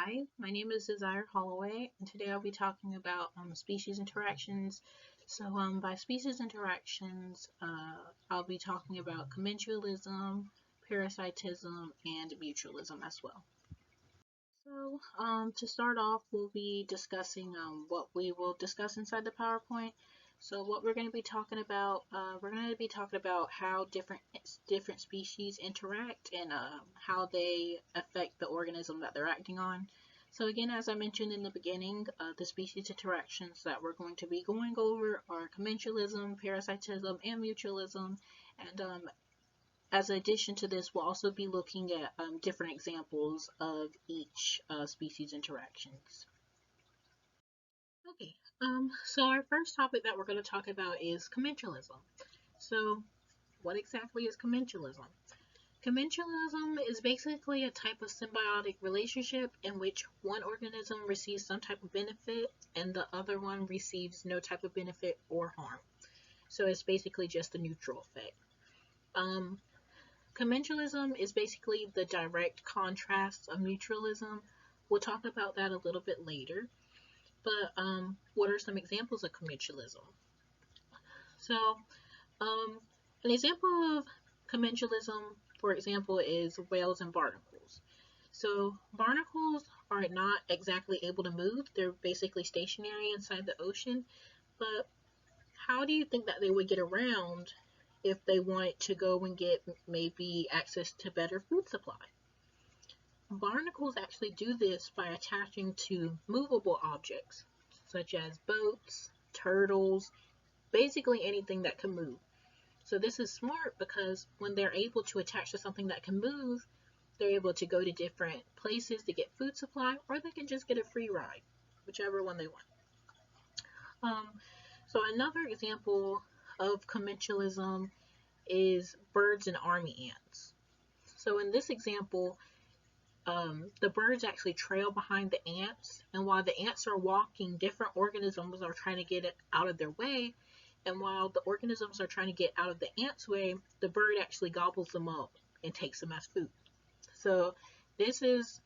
Hi, my name is Desire Holloway, and today I'll be talking about species interactions. By species interactions, I'll be talking about commensalism, parasitism, and mutualism as well. To start off, we'll be discussing what we will discuss inside the PowerPoint. So, what we're going to be talking about, we're going to be talking about how different species interact and how they affect the organism that they're acting on. So, again, as I mentioned in the beginning, the species interactions that we're going to be going over are commensalism, parasitism, and mutualism. And as an addition to this, we'll also be looking at different examples of each species interactions. Okay, so our first topic that we're going to talk about is commensalism. So, what exactly is commensalism? Commensalism is basically a type of symbiotic relationship in which one organism receives some type of benefit and the other one receives no type of benefit or harm. So it's basically just a neutral effect. Commensalism is basically the direct contrast of mutualism. We'll talk about that a little bit later. But what are some examples of commensalism? So, an example of commensalism, for example, is whales and barnacles. So, barnacles are not exactly able to move. They're basically stationary inside the ocean. But how do you think that they would get around if they wanted to go and get maybe access to better food supply? Barnacles actually do this by attaching to movable objects, such as boats, turtles, basically anything that can move. So this is smart because when they're able to attach to something that can move, they're able to go to different places to get food supply, or they can just get a free ride, whichever one they want. So another example of commensalism is birds and army ants. So in this example, the birds actually trail behind the ants, and while the ants are walking, different organisms are trying to get it out of their way. And while the organisms are trying to get out of the ant's way, the bird actually gobbles them up and takes them as food. So this is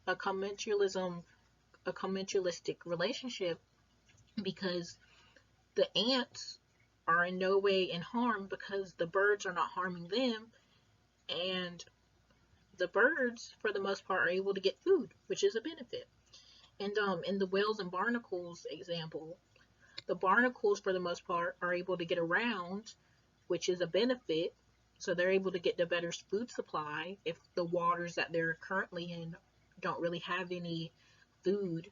a commensalistic relationship because the ants are in no way in harm because the birds are not harming them, and the birds, for the most part, are able to get food, which is a benefit. And in the whales and barnacles example, the barnacles, for the most part, are able to get around, which is a benefit. So they're able to get the better food supply if the waters that they're currently in don't really have any food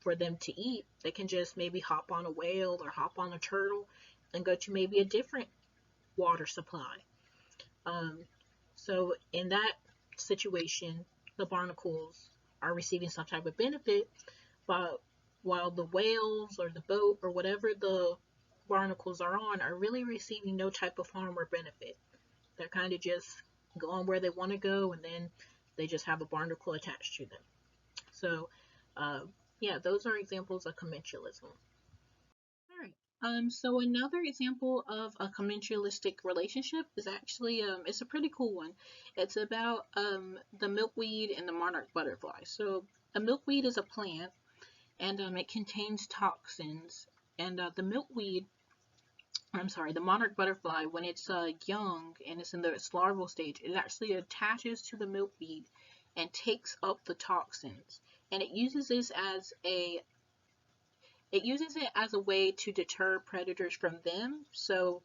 for them to eat. They can just maybe hop on a whale or hop on a turtle and go to maybe a different water supply. So in that situation, the barnacles are receiving some type of benefit, while the whales or the boat or whatever the barnacles are on are really receiving no type of harm or benefit. They're kind of just going where they want to go, and then they just have a barnacle attached to them. So, yeah, those are examples of commensalism. All right. So another example of a commensalistic relationship is actually it's a pretty cool one. It's about the milkweed and the monarch butterfly. So a milkweed is a plant, and it contains toxins. And the monarch butterfly, when it's young and it's in its larval stage, it actually attaches to the milkweed and takes up the toxins, and it uses it as a way to deter predators from them. So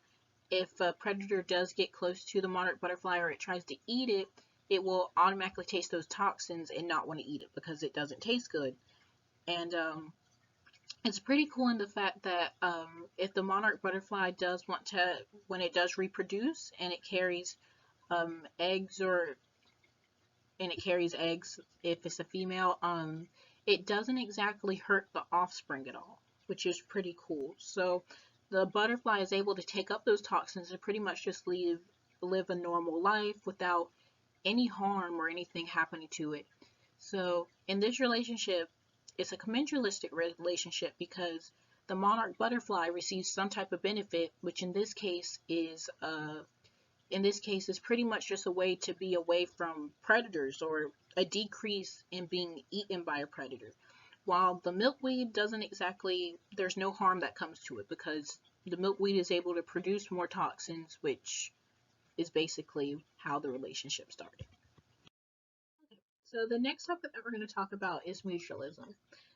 if a predator does get close to the monarch butterfly or it tries to eat it, it will automatically taste those toxins and not want to eat it because it doesn't taste good. And it's pretty cool in the fact that if the monarch butterfly does want to, when it does reproduce and it carries eggs if it's a female, it doesn't exactly hurt the offspring at all, which is pretty cool. So the butterfly is able to take up those toxins and pretty much just live a normal life without any harm or anything happening to it. So in this relationship, it's a commensalistic relationship because the monarch butterfly receives some type of benefit, which in this case is pretty much just a way to be away from predators or a decrease in being eaten by a predator. While the milkweed doesn't exactly, there's no harm that comes to it because the milkweed is able to produce more toxins, which is basically how the relationship started. So the next topic that we're going to talk about is mutualism.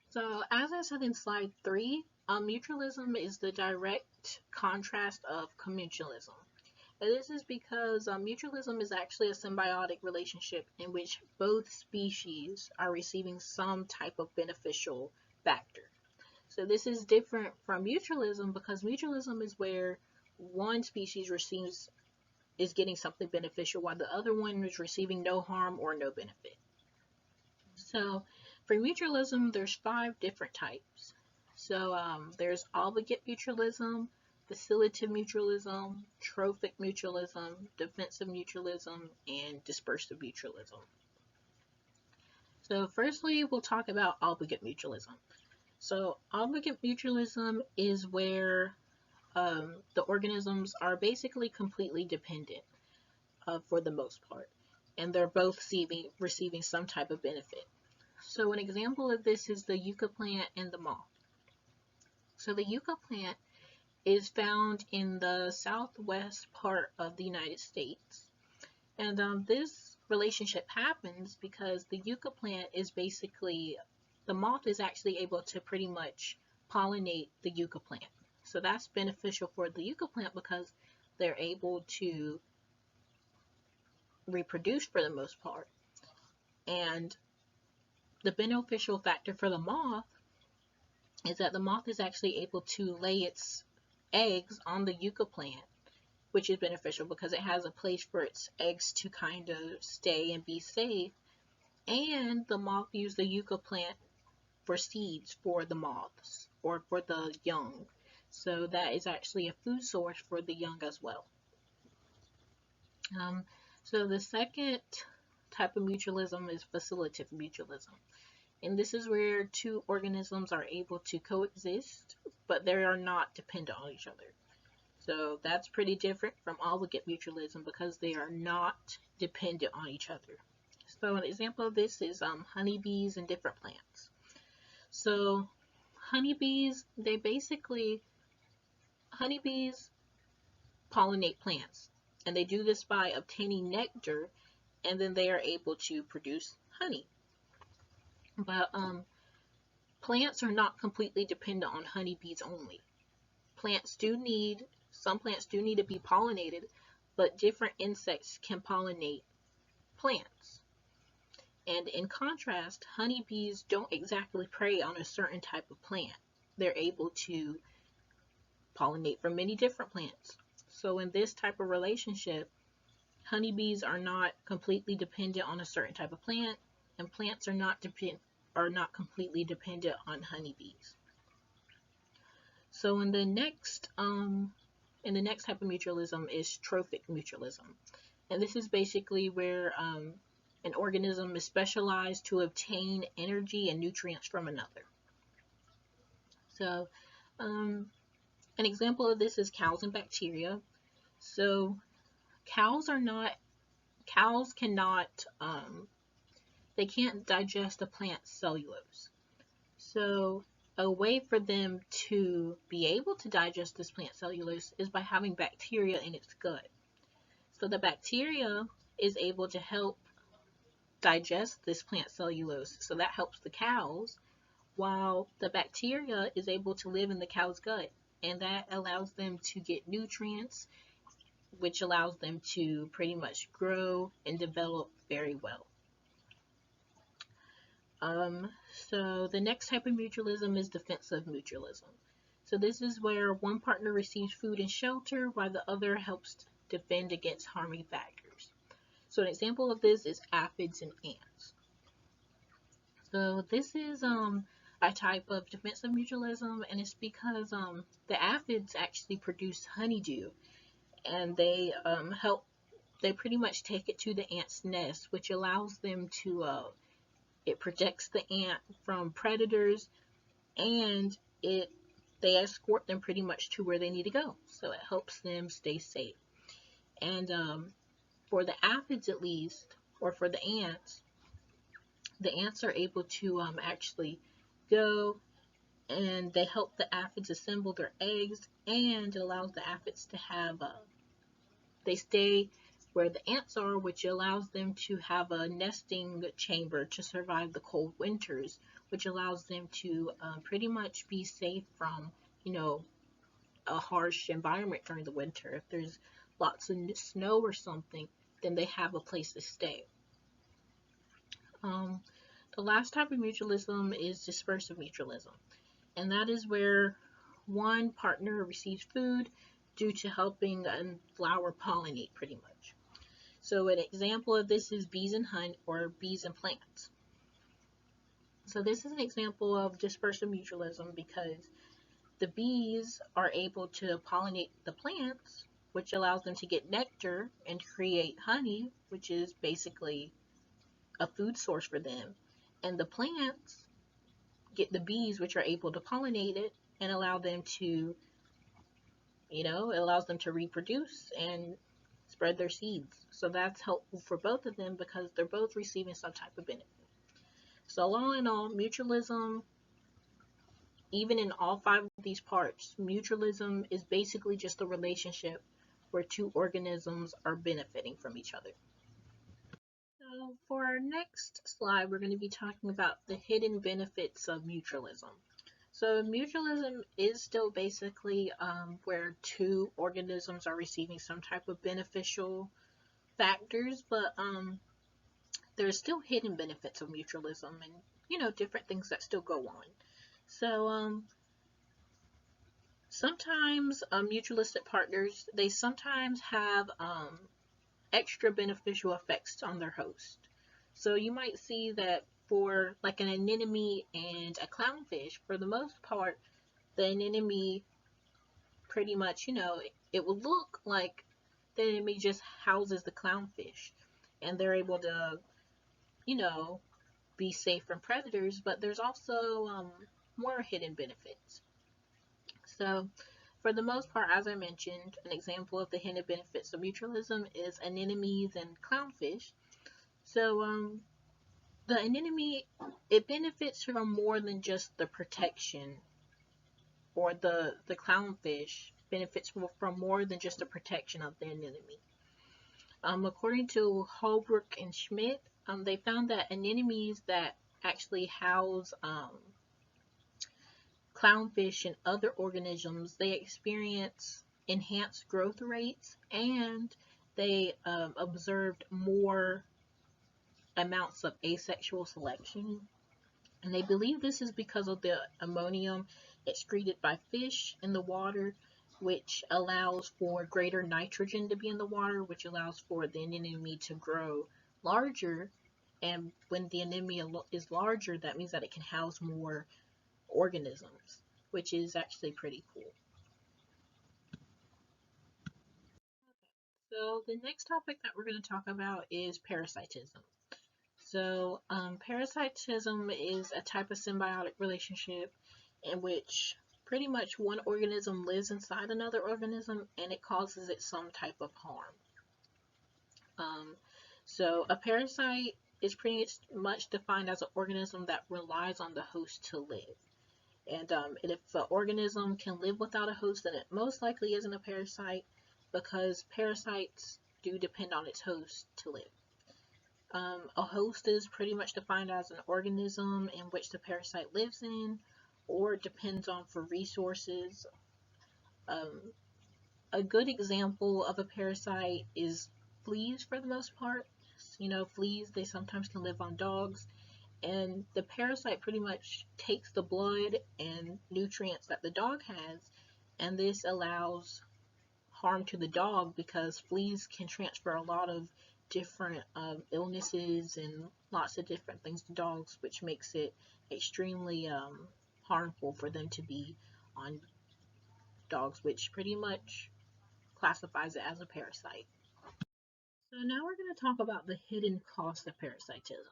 So as I said in slide 3, mutualism is the direct contrast of commensalism. And this is because mutualism is actually a symbiotic relationship in which both species are receiving some type of beneficial factor. So this is different from mutualism because mutualism is where one species is getting something beneficial while the other one is receiving no harm or no benefit. So for mutualism, there's 5 different types. So there's obligate mutualism, facilitative mutualism, trophic mutualism, defensive mutualism, and dispersive mutualism. So firstly, we'll talk about obligate mutualism. So obligate mutualism is where the organisms are basically completely dependent for the most part, and they're both receiving some type of benefit. So an example of this is the yucca plant and the moth. So the yucca plant is found in the southwest part of the United States. And this relationship happens because the yucca plant is basically, the moth is actually able to pretty much pollinate the yucca plant. So that's beneficial for the yucca plant because they're able to reproduce for the most part. And the beneficial factor for the moth is that the moth is actually able to lay its eggs on the yucca plant, which is beneficial because it has a place for its eggs to kind of stay and be safe. And the moth uses the yucca plant for seeds for the moths or for the young. So that is actually a food source for the young as well. So the second type of mutualism is facilitative mutualism. And this is where 2 organisms are able to coexist, but they are not dependent on each other. So that's pretty different from obligate mutualism because they are not dependent on each other. So an example of this is honeybees and different plants. So honeybees pollinate plants, and they do this by obtaining nectar, and then they are able to produce honey. But plants are not completely dependent on honeybees only. Some plants do need to be pollinated, but different insects can pollinate plants. And in contrast, honeybees don't exactly prey on a certain type of plant. They're able to pollinate from many different plants. So in this type of relationship, honeybees are not completely dependent on a certain type of plant, and plants are not completely dependent on honeybees. So in the next type of mutualism is trophic mutualism, and this is basically where an organism is specialized to obtain energy and nutrients from another. So an example of this is cows and bacteria. So cows cannot they can't digest a plant's cellulose. So a way for them to be able to digest this plant cellulose is by having bacteria in its gut. So the bacteria is able to help digest this plant cellulose. So that helps the cows, while the bacteria is able to live in the cow's gut. And that allows them to get nutrients, which allows them to pretty much grow and develop very well. So the next type of mutualism is defensive mutualism. So this is where one partner receives food and shelter while the other helps defend against harming factors. So an example of this is aphids and ants. So this is a type of defensive mutualism, and it's because the aphids actually produce honeydew, and they pretty much take it to the ant's nest, which allows them to it protects the ant from predators, and they escort them pretty much to where they need to go. So it helps them stay safe. And for the aphids at least, or for the ants, the ants are able to actually go and they help the aphids assemble their eggs, and it allows the aphids to have they stay where the ants are, which allows them to have a nesting chamber to survive the cold winters, which allows them to pretty much be safe from, you know, a harsh environment during the winter. If there's lots of snow or something, then they have a place to stay. Um, the last type of mutualism is dispersive mutualism, and that is where one partner receives food due to helping a flower pollinate, pretty much. So an example of this is bees and honey, or bees and plants. So this is an example of dispersive mutualism because the bees are able to pollinate the plants, which allows them to get nectar and create honey, which is basically a food source for them. And the plants get the bees, which are able to pollinate it and allow them to, it allows them to reproduce and spread their seeds. So that's helpful for both of them because they're both receiving some type of benefit. So all in all, mutualism, even in all five of these parts, mutualism is basically just a relationship where two organisms are benefiting from each other. So for our next slide, we're going to be talking about the hidden benefits of mutualism. So mutualism is still basically where two organisms are receiving some type of beneficial factors, but there's still hidden benefits of mutualism and, different things that still go on. So sometimes mutualistic partners, they sometimes have extra beneficial effects on their host. So you might see that for like an anemone and a clownfish, for the most part, the anemone pretty much, it will look like the anemone just houses the clownfish and they're able to, you know, be safe from predators, but there's also more hidden benefits. So, for the most part, as I mentioned, an example of the hidden benefits of mutualism is anemones and clownfish. So, the anemone, it benefits from more than just the protection, or the clownfish benefits from more than just the protection of the anemone. According to Holbrook and Schmidt, they found that anemones that actually house clownfish and other organisms, they experience enhanced growth rates, and they observed more amounts of asexual selection. And they believe this is because of the ammonium excreted by fish in the water, which allows for greater nitrogen to be in the water, which allows for the anemone to grow larger. And when the anemone is larger, that means that it can house more organisms, which is actually pretty cool. So the next topic that we're going to talk about is parasitism. So parasitism is a type of symbiotic relationship in which pretty much one organism lives inside another organism and it causes it some type of harm. So a parasite is pretty much defined as an organism that relies on the host to live. And if an organism can live without a host, then it most likely isn't a parasite, because parasites do depend on its host to live. A host is pretty much defined as an organism in which the parasite lives in or depends on for resources. A good example of a parasite is fleas for the most part. Fleas, they sometimes can live on dogs, and the parasite pretty much takes the blood and nutrients that the dog has, and this allows harm to the dog because fleas can transfer a lot of different illnesses and lots of different things to dogs, which makes it extremely harmful for them to be on dogs, which pretty much classifies it as a parasite. So now we're going to talk about the hidden cost of parasitism.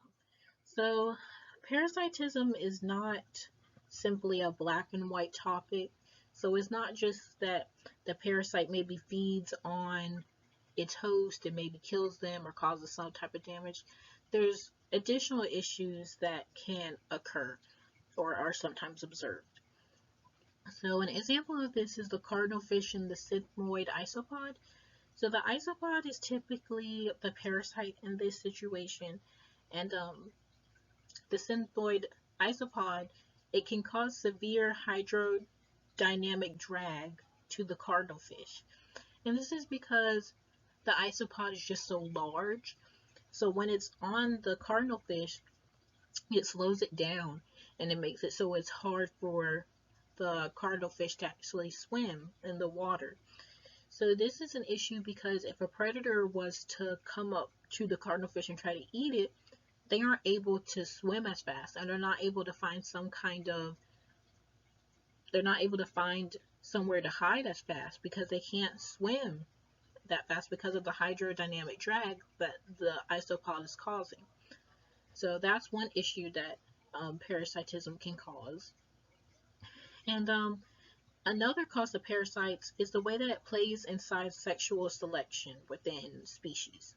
So parasitism is not simply a black and white topic. So it's not just that the parasite maybe feeds on its host and maybe kills them or causes some type of damage. There's additional issues that can occur or are sometimes observed. So an example of this is the cardinal fish and the sigmoid isopod. So the isopod is typically the parasite in this situation, and the sigmoid isopod, it can cause severe hydrodynamic drag to the cardinal fish. And this is because the isopod is just so large. So when it's on the cardinal fish, it slows it down and it makes it so it's hard for the cardinal fish to actually swim in the water. So this is an issue because if a predator was to come up to the cardinal fish and try to eat it, they aren't able to swim as fast, and they're not able to find somewhere to hide as fast because they can't swim that fast because of the hydrodynamic drag that the isopod is causing. So that's one issue that parasitism can cause. And another cause of parasites is the way that it plays inside sexual selection within species.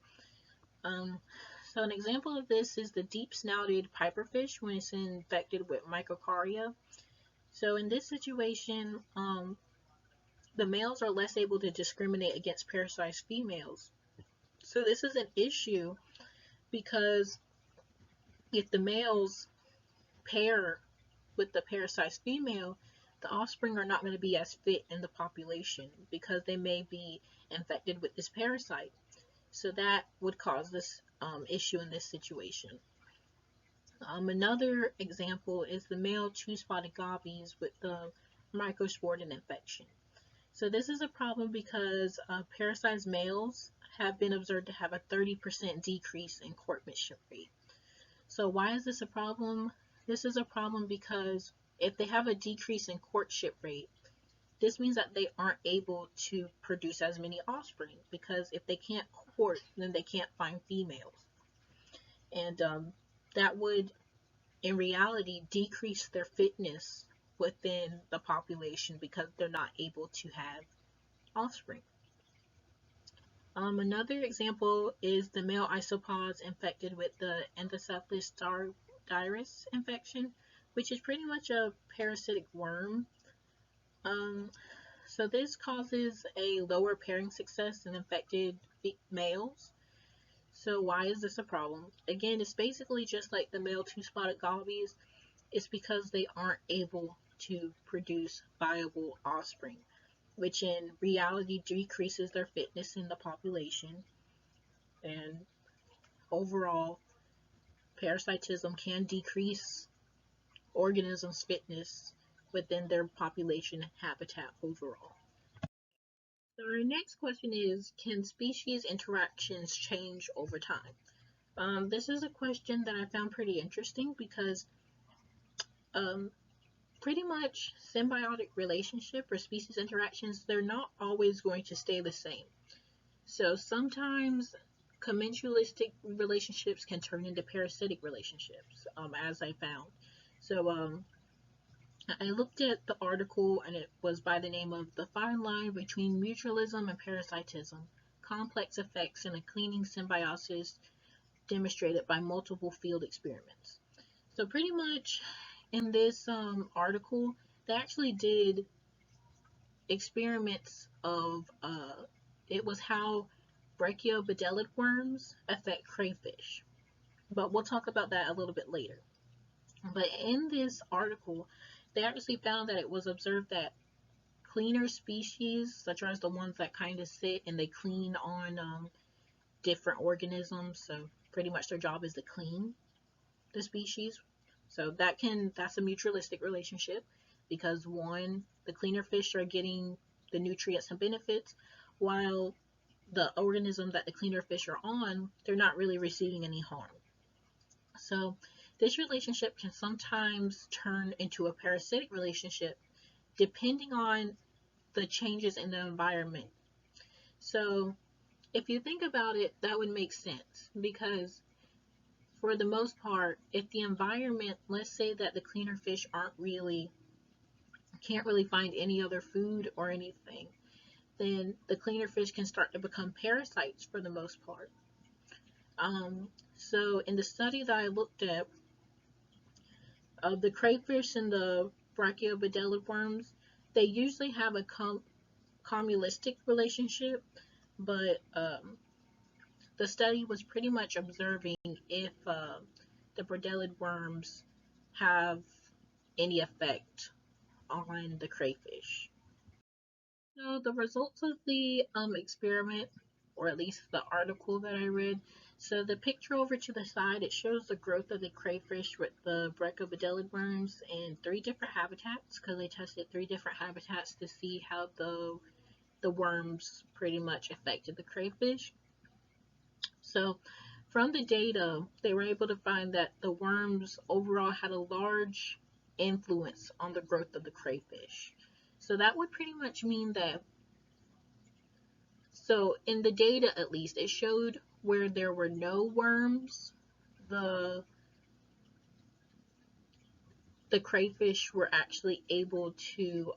So an example of this is the deep-snouted piperfish when it's infected with microcaria. So in this situation, the males are less able to discriminate against parasite females. So this is an issue because if the males pair with the parasite's female, the offspring are not going to be as fit in the population because they may be infected with this parasite. So that would cause this issue in this situation. Another example is the male two-spotted gobies with the microsportin infection. So this is a problem because parasite males have been observed to have a 30% decrease in courtship rate. So why is this a problem? This is a problem because if they have a decrease in courtship rate, this means that they aren't able to produce as many offspring because if they can't court, then they can't find females. And that would, in reality, decrease their fitness within the population because they're not able to have offspring. Another example is the male isopods infected with the Endocephalus stardivarius infection, which is pretty much a parasitic worm. So this causes a lower pairing success in infected males. So why is this a problem? Again, it's basically just like the male two-spotted gobies. It's because they aren't able to produce viable offspring, which in reality decreases their fitness in the population. And overall, parasitism can decrease organisms' fitness within their population habitat overall. So our next question is, can species interactions change over time? This is a question that I found pretty interesting because um, pretty much symbiotic relationship or species interactions, they're not always going to stay the same. So sometimes commensalistic relationships can turn into parasitic relationships, as I found. So I looked at the article and it was by the name of The Fine Line Between Mutualism and Parasitism, Complex Effects in a Cleaning Symbiosis Demonstrated by Multiple Field Experiments. So pretty much in this article, they actually did experiments of, it was how brachiobedellid worms affect crayfish. But we'll talk about that a little bit later. But in this article, they actually found that it was observed that cleaner species, such as the ones that kind of sit and they clean on different organisms, so pretty much their job is to clean the species. So that's a mutualistic relationship because one, the cleaner fish are getting the nutrients and benefits, while the organism that the cleaner fish are on, they're not really receiving any harm. So this relationship can sometimes turn into a parasitic relationship depending on the changes in the environment. So if you think about it, that would make sense because for the most part, if the environment, let's say that the cleaner fish can't really find any other food or anything, then the cleaner fish can start to become parasites for the most part. So in the study that I looked at, the crayfish and the brachiopodelid worms, they usually have a commulistic relationship, but the study was pretty much observing if the bordelid worms have any effect on the crayfish. So the results of the experiment, or at least the article that I read, so the picture over to the side, it shows the growth of the crayfish with the brachiopodelid worms in 3 different habitats, because they tested 3 different habitats to see how the worms pretty much affected the crayfish. So from the data, they were able to find that the worms overall had a large influence on the growth of the crayfish. So that would pretty much mean that, so in the data at least, it showed where there were no worms, the crayfish were actually able to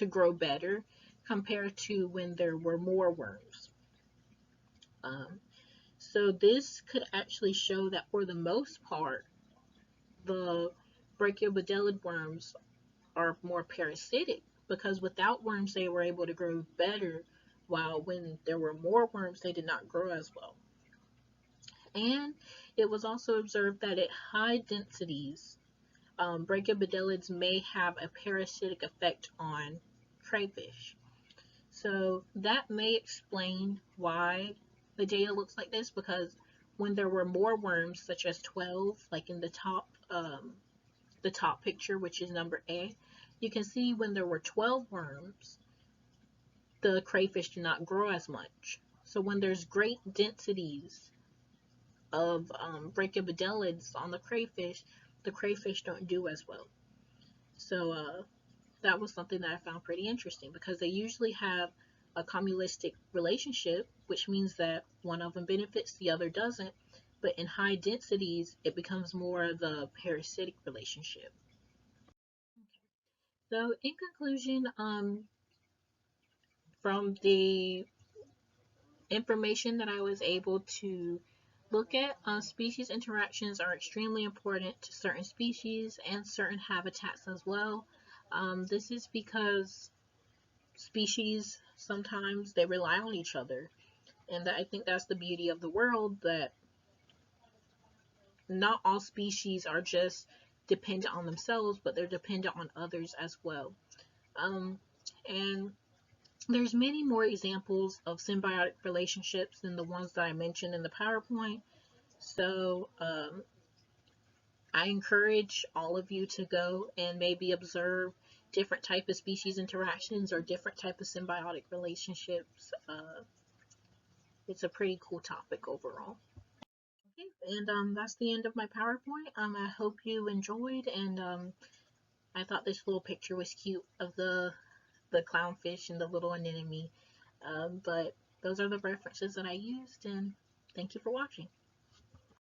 grow better compared to when there were more worms. So this could actually show that for the most part, the brachiopodelid worms are more parasitic, because without worms they were able to grow better, while when there were more worms they did not grow as well. And it was also observed that at high densities, brachiopodelids may have a parasitic effect on crayfish. So that may explain why the data looks like this, because when there were more worms, such as 12, like in the top picture, which is number A, you can see when there were 12 worms, the crayfish do not grow as much. So when there's great densities of brachiopodelids on the crayfish don't do as well. So that was something that I found pretty interesting, because they usually have a commulistic relationship, which means that one of them benefits, the other doesn't. But in high densities, it becomes more of the parasitic relationship. So in conclusion, from the information that I was able to look at, species interactions are extremely important to certain species and certain habitats as well. This is because species sometimes they rely on each other, and I think that's the beauty of the world, that not all species are just dependent on themselves, but they're dependent on others as well. And there's many more examples of symbiotic relationships than the ones that I mentioned in the PowerPoint. So I encourage all of you to go and maybe observe different type of species interactions or different type of symbiotic relationships. It's a pretty cool topic overall. Okay, and that's the end of my PowerPoint. I hope you enjoyed, and I thought this little picture was cute of the clownfish and the little anemone. But those are the references that I used, and thank you for watching.